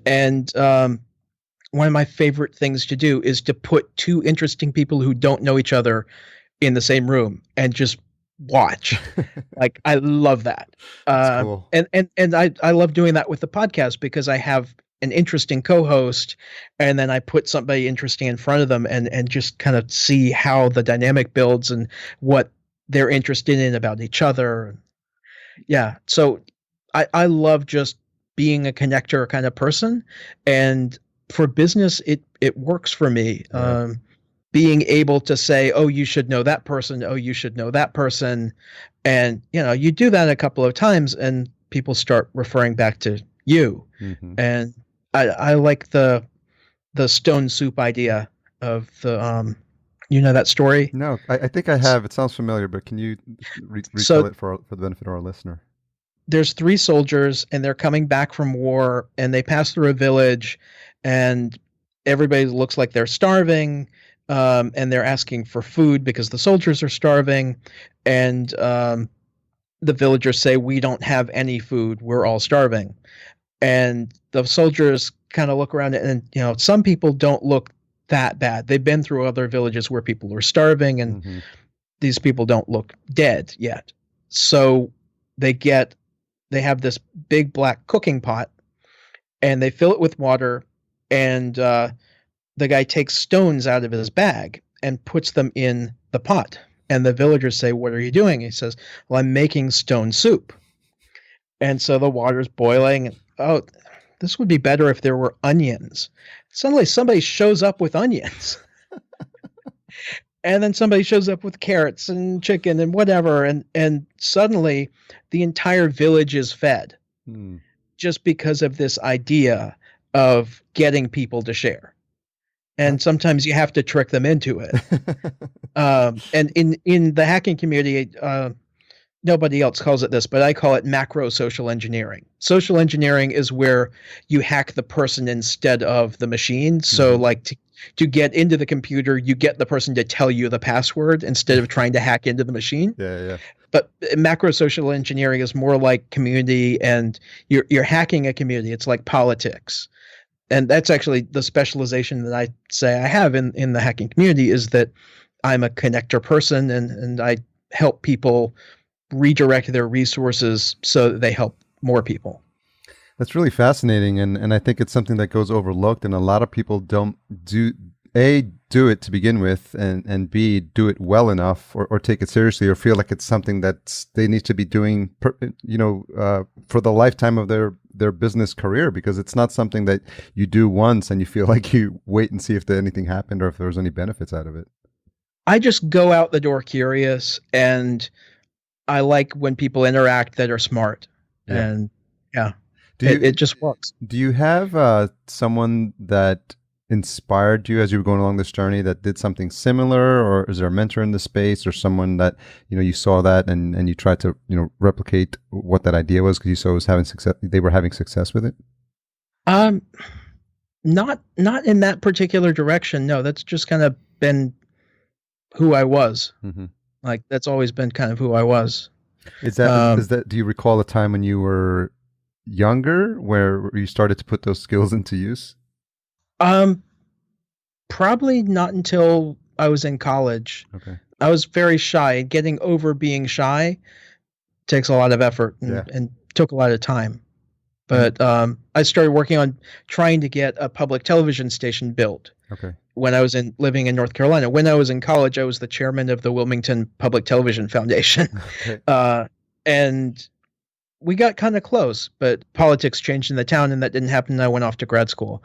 And one of my favorite things to do is to put two interesting people who don't know each other in the same room and just watch. Like, I love that. That's cool. And I love doing that with the podcast because I have an interesting co-host, and then I put somebody interesting in front of them and just kind of see how the dynamic builds and what they're interested in about each other. Yeah. So I love just being a connector kind of person. And for business, it works for me. Yeah. Being able to say, oh, you should know that person. Oh, you should know that person. And, you do that a couple of times and people start referring back to you. And I like the stone soup idea of the, that story? No, I think I have. It sounds familiar, but can you retell it for the benefit of our listener? There's 3 soldiers, and they're coming back from war, and they pass through a village, and everybody looks like they're starving, and they're asking for food because the soldiers are starving, and the villagers say, "We don't have any food. We're all starving." And the soldiers kind of look around, and some people don't look that bad. They've been through other villages where people are starving, and these people don't look dead yet. So they have this big black cooking pot, and they fill it with water, and the guy takes stones out of his bag and puts them in the pot. And the villagers say, "What are you doing?" He says, "Well, I'm making stone soup." And so the water's boiling. And, oh, this would be better if there were onions. Suddenly somebody shows up with onions. And then somebody shows up with carrots and chicken and whatever. And suddenly the entire village is fed just because of this idea of getting people to share. And sometimes you have to trick them into it. And in the hacking community, nobody else calls it this, but I call it macro social engineering. Social engineering is where you hack the person instead of the machine. So like to get into the computer, you get the person to tell you the password instead of trying to hack into the machine. Yeah. But macro social engineering is more like community, and you're hacking a community. It's like politics. And that's actually the specialization that I say I have in the hacking community, is that I'm a connector person, and I help people redirect their resources so that they help more people. That's really fascinating, and I think it's something that goes overlooked, and a lot of people don't do it to begin with, and B, do it well enough or take it seriously, or feel like it's something that they need to be doing for the lifetime of their business career, because it's not something that you do once and you feel like you wait and see if anything happened or if there's any benefits out of it. I just go out the door curious, and I like when people interact that are smart. Yeah. And yeah, it just works. Do you have someone that inspired you as you were going along this journey that did something similar, or is there a mentor in the space, or someone that you saw that and you tried to replicate what that idea was because you saw it was having success, they were having success with it? Not in that particular direction. No, that's just kind of been who I was. Like that's always been kind of who I was. Is that do you recall a time when you were younger where you started to put those skills into use? Probably not until I was in college. Okay. I was very shy. Getting over being shy takes a lot of effort and took a lot of time. But I started working on trying to get a public television station built. Okay. When I was living in North Carolina. When I was in college, I was the chairman of the Wilmington Public Television Foundation. Okay. And we got kind of close, but politics changed in the town, and that didn't happen. And I went off to grad school.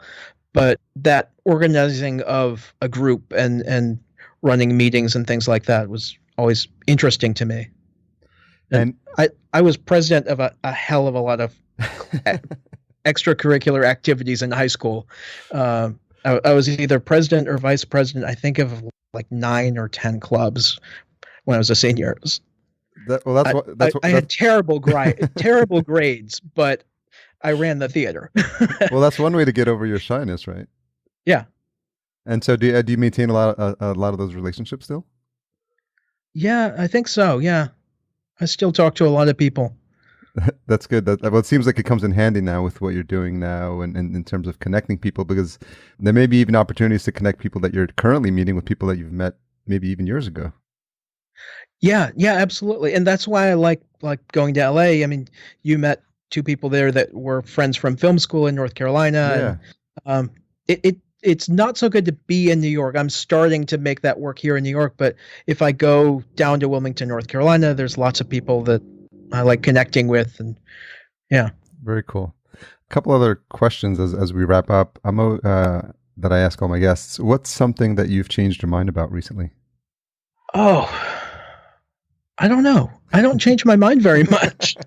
But that organizing of a group and running meetings and things like that was always interesting to me. And I was president of a hell of a lot of extracurricular activities in high school. I was either president or vice president, I think, of like 9 or 10 clubs when I was a senior. I had terrible grades, but I ran the theater. Well, that's one way to get over your shyness, right? Yeah. And so, do you maintain a lot of those relationships still? Yeah, I think so. Yeah, I still talk to a lot of people. That's good. Well, it seems like it comes in handy now with what you're doing now, and in terms of connecting people, because there may be even opportunities to connect people that you're currently meeting with people that you've met maybe even years ago. Yeah, absolutely. And that's why I like going to LA. I mean, you met 2 people there that were friends from film school in North Carolina. Yeah. And, it's not so good to be in New York. I'm starting to make that work here in New York, but if I go down to Wilmington, North Carolina, there's lots of people that I like connecting with, and yeah. Very cool. A couple other questions as we wrap up. That I ask all my guests. What's something that you've changed your mind about recently? Oh, I don't know. I don't change my mind very much.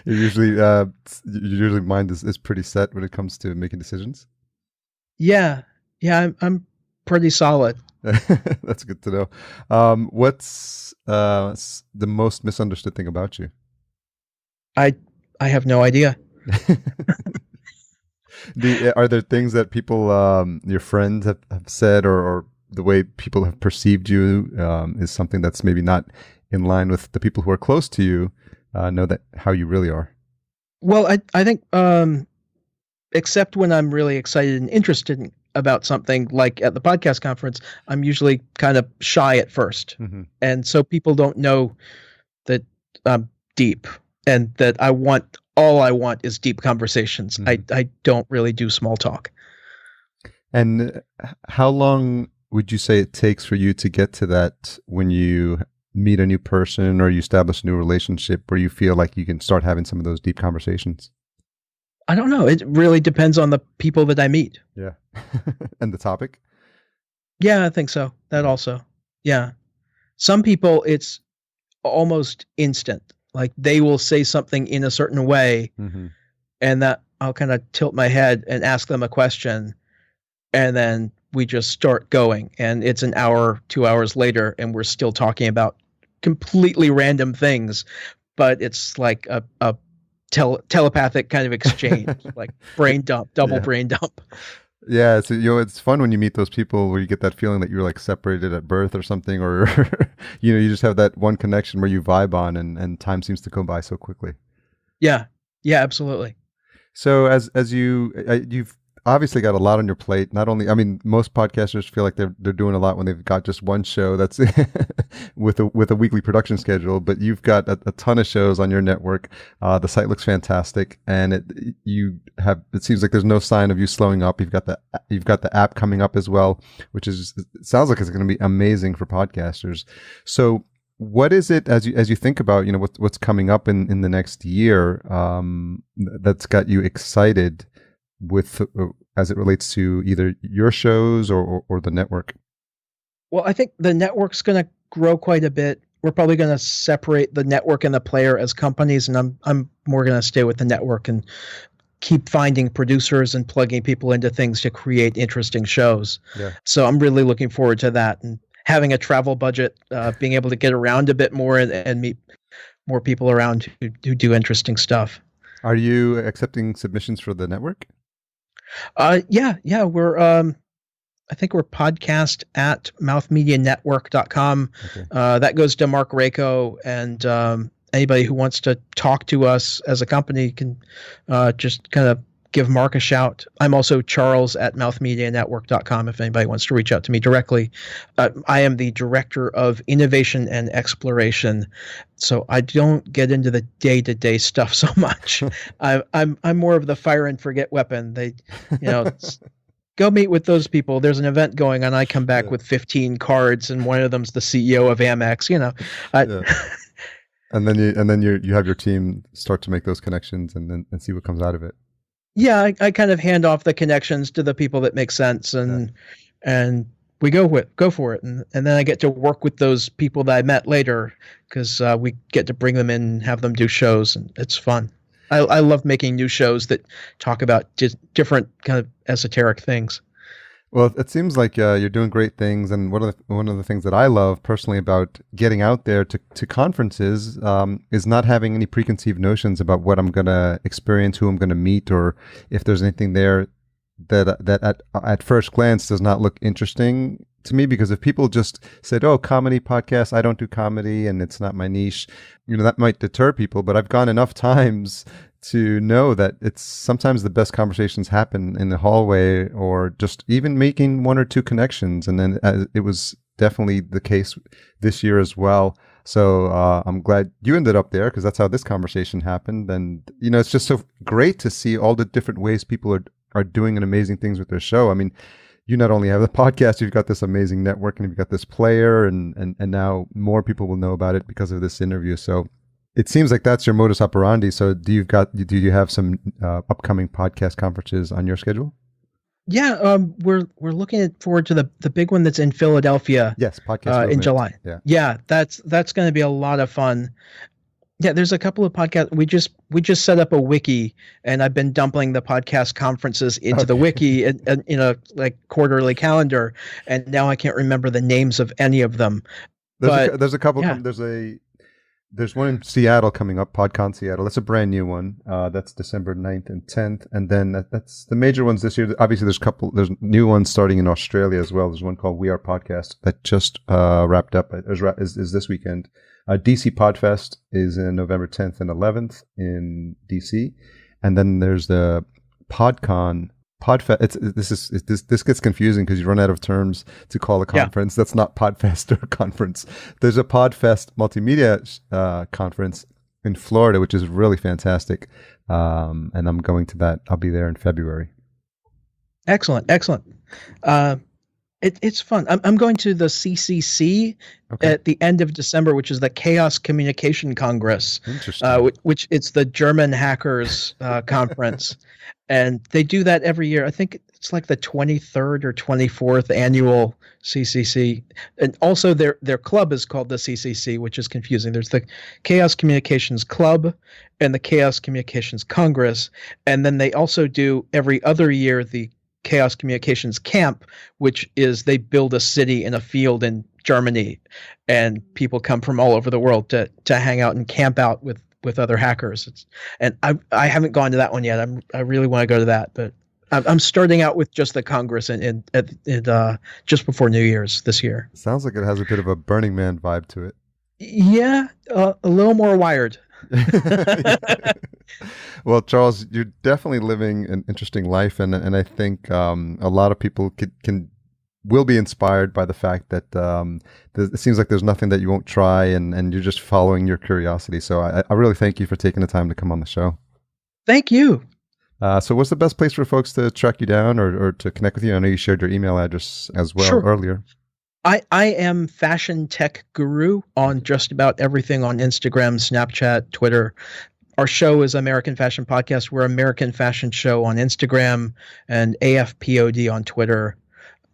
Your usually mind is pretty set when it comes to making decisions. Yeah, I'm pretty solid. That's good to know. What's the most misunderstood thing about you? I have no idea. Are there things that people, your friends have said, or the way people have perceived you is something that's maybe not in line with the people who are close to you know that how you really are? Well, I think except when I'm really excited and interested about something, like at the podcast conference, I'm usually kind of shy at first. Mm-hmm. And so people don't know that I'm deep, and that all I want is deep conversations. Mm-hmm. I don't really do small talk. And how long would you say it takes for you to get to that when you meet a new person or you establish a new relationship where you feel like you can start having some of those deep conversations? I don't know. It really depends on the people that I meet. Yeah. And the topic? Yeah, I think so. That also. Yeah. Some people, it's almost instant. Like they will say something in a certain way, Mm-hmm. and that I'll kind of tilt my head and ask them a question, and then we just start going. And it's an hour, 2 hours later, and we're still talking about completely random things, but it's like a telepathic kind of exchange, like brain dump, double brain dump. Yeah, so it's fun when you meet those people where you get that feeling that you're like separated at birth or something, or you just have that one connection where you vibe on, and time seems to go by so quickly. Yeah, absolutely. So as you've obviously got a lot on your plate. Not only, I mean, most podcasters feel like they're doing a lot when they've got just one show that's with a weekly production schedule, but you've got a ton of shows on your network. The site looks fantastic, and it seems like there's no sign of you slowing up. You've got the app coming up as well, which sounds like it's going to be amazing for podcasters. So what is it, as you think about what's coming up in the next year, that's got you excited with as it relates to either your shows or the network? Well, I think the network's going to grow quite a bit. We're probably going to separate the network and the player as companies, and I'm more going to stay with the network and keep finding producers and plugging people into things to create interesting shows. Yeah. So I'm really looking forward to that, and having a travel budget, being able to get around a bit more and meet more people around who do interesting stuff. Are you accepting submissions for the network? Yeah. We're I think we're podcast at mouthmedianetwork.com. Okay. That goes to Mark Rako, and anybody who wants to talk to us as a company can just kind of give Mark a shout. I'm also Charles at mouthmedianetwork.com if anybody wants to reach out to me directly. I am the director of innovation and exploration, so I don't get into the day-to-day stuff so much. I'm more of the fire and forget weapon. They, go meet with those people. There's an event going on. I come back with 15 cards, and one of them's the CEO of Amex. And then you have your team start to make those connections and see what comes out of it. Yeah, I kind of hand off the connections to the people that make sense, and we go for it, and then I get to work with those people that I met later, because we get to bring them in and have them do shows, and it's fun. I love making new shows that talk about different kind of esoteric things. Well, it seems like you're doing great things, and one of the things that I love personally about getting out there to conferences is not having any preconceived notions about what I'm going to experience, who I'm going to meet, or if there's anything there that at first glance does not look interesting to me. Because if people just said, "Oh, comedy podcast, I don't do comedy, and it's not my niche," that might deter people. But I've gone enough times to know that it's sometimes the best conversations happen in the hallway, or just even making one or two connections. And then it was definitely the case this year as well. So I'm glad you ended up there, because that's how this conversation happened. And, it's just so great to see all the different ways people are doing amazing things with their show. I mean, you not only have the podcast, you've got this amazing network, and you've got this player, and now more people will know about it because of this interview. So it seems like that's your modus operandi. So do you have some upcoming podcast conferences on your schedule? Yeah, we're looking forward to the big one that's in Philadelphia. Yes, podcast in July. Yeah, that's going to be a lot of fun. Yeah, there's a couple of podcasts. We just set up a wiki, and I've been dumping the podcast conferences into the wiki and in a like quarterly calendar, and now I can't remember the names of any of them. There's a couple. Yeah. There's one in Seattle coming up, PodCon Seattle. That's a brand new one. That's December 9th and 10th. And then that's the major ones this year. Obviously, there's new ones starting in Australia as well. There's one called We Are Podcast that just wrapped up. Is this weekend. DC Podfest is in November 10th and 11th in DC. And then there's the PodCon. Podfest. This gets confusing because you run out of terms to call a conference. Yeah. That's not Podfest or conference. There's a Podfest multimedia conference in Florida, which is really fantastic. And I'm going to that. I'll be there in February. Excellent. It's fun. I'm going to the CCC at the end of December, which is the Chaos Communication Congress. Interesting. Which it's the German hackers conference, and they do that every year. I think it's like the 23rd or 24th annual CCC, and also their club is called the CCC, which is confusing. There's the Chaos Communications Club and the Chaos Communications Congress, and then they also do every other year the Chaos Communications Camp, which is they build a city in a field in Germany, and people come from all over the world to hang out and camp out with other hackers. And I haven't gone to that one yet. I really want to go to that, but I'm starting out with just the Congress in just before New Year's this year. Sounds like it has a bit of a Burning Man vibe to it. Yeah, a little more wired. Well, Charles, you're definitely living an interesting life, and I think a lot of people will be inspired by the fact that it seems like there's nothing that you won't try, and you're just following your curiosity. So I really thank you for taking the time to come on the show. Thank you. So what's the best place for folks to track you down or to connect with you? I know you shared your email address as well earlier. I am Fashion Tech Guru on just about everything on Instagram, Snapchat, Twitter. Our show is American Fashion Podcast. We're American Fashion Show on Instagram and AFPOD on Twitter.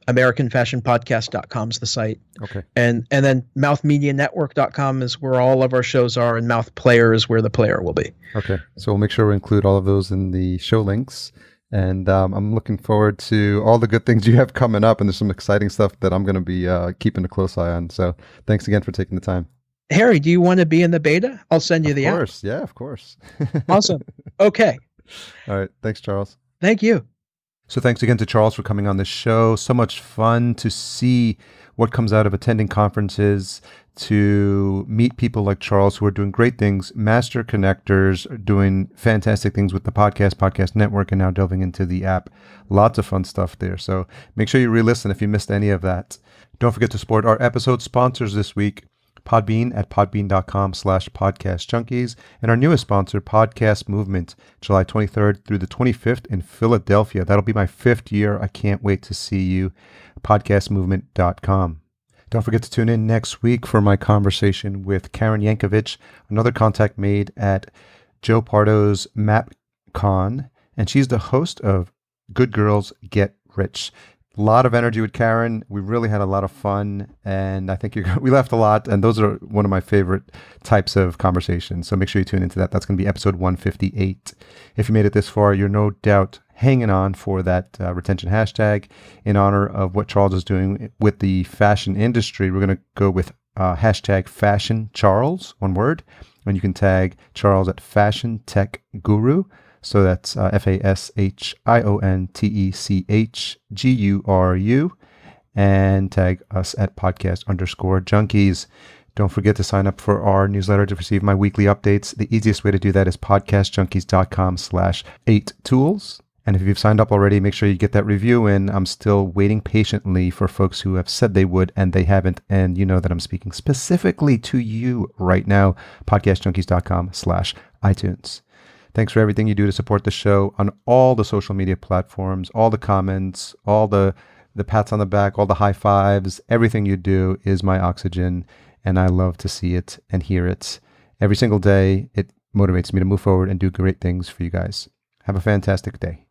AmericanFashionPodcast.com is the site. Okay. And then MouthMediaNetwork.com is where all of our shows are, and Mouth Player is where the player will be. Okay. So we'll make sure we include all of those in the show links. And I'm looking forward to all the good things you have coming up. And there's some exciting stuff that I'm going to be keeping a close eye on. So thanks again for taking the time. Harry, do you want to be in the beta? I'll send you the app. Of course. Yeah, of course. Awesome. Okay. All right. Thanks, Charles. Thank you. So thanks again to Charles for coming on the show. So much fun to see what comes out of attending conferences, to meet people like Charles who are doing great things, master connectors, doing fantastic things with the podcast network, and now delving into the app. Lots of fun stuff there. So make sure you re-listen if you missed any of that. Don't forget to support our episode sponsors this week. Podbean at podbean.com/podcastjunkies, and our newest sponsor, Podcast Movement, July 23rd through the 25th in Philadelphia. That'll be my 5th year. I can't wait to see you. Podcastmovement.com. Don't forget to tune in next week for my conversation with Karen Yankovic, another contact made at Joe Pardo's MapCon, and she's the host of Good Girls Get Rich. A lot of energy with Karen. We really had a lot of fun, and I think we laughed a lot, and those are one of my favorite types of conversations. So make sure you tune into that. That's going to be episode 158. If you made it this far, you're no doubt hanging on for that retention hashtag. In honor of what Charles is doing with the fashion industry, we're going to go with hashtag Fashion Charles, one word, and you can tag Charles at Fashion Tech Guru. So that's FASHIONTECHGURU, and tag us at podcast_junkies. Don't forget to sign up for our newsletter to receive my weekly updates. The easiest way to do that is podcastjunkies.com/8tools. And if you've signed up already, make sure you get that review in. I'm still waiting patiently for folks who have said they would and they haven't. And you know that I'm speaking specifically to you right now. Podcastjunkies.com/iTunes. Thanks for everything you do to support the show on all the social media platforms, all the comments, all the pats on the back, all the high fives. Everything you do is my oxygen, and I love to see it and hear it. Every single day, it motivates me to move forward and do great things for you guys. Have a fantastic day.